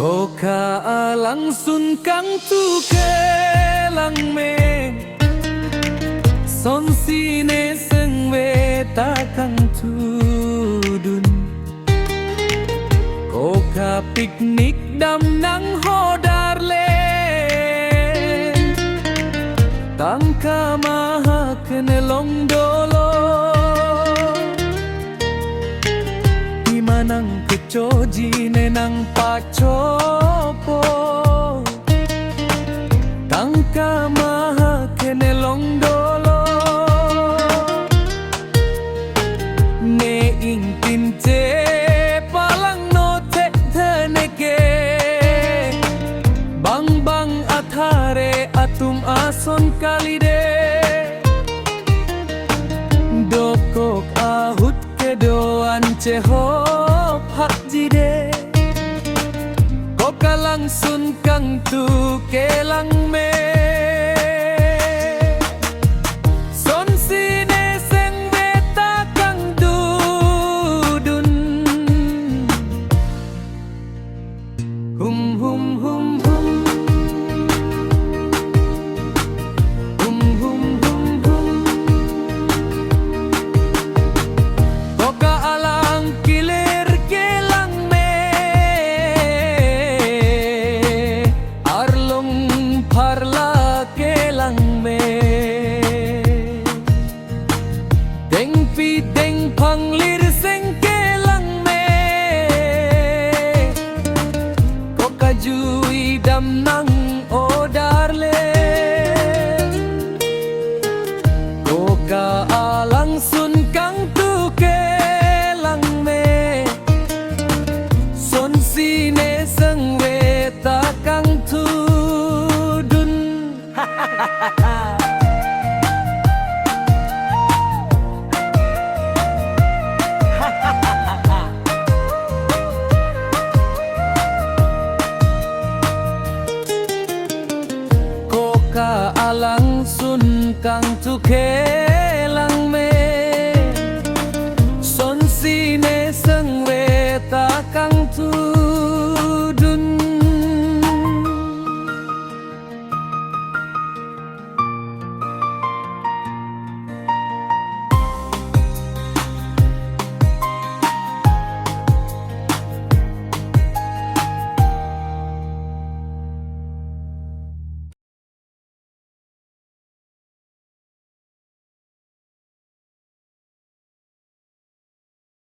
Ko ka alang sun kang tu ke lang me son sine seng we ta kang tu dun ko ka piknik dam nang ho dar le tang ka maha kene long dolo di manang kecoji nenang pacopo tang ka maha kene long dolo ne ing tinte palang no te theneke bang bang athare atum ason kalide dokok ahut ke doan cehop hak jide ko kalang sun kang tu kelang me son sine seng beta kang dudun hum hum hum hum hum hum hum hum ko ka alang kilir kelang me arlong parla kelang me deng pi deng panglir seng kelang me ko kajui dam nang o darle ko ka alang sun kang tu kelang me son sine seng we ta kang tu dun ko ka alang sun kang tu ke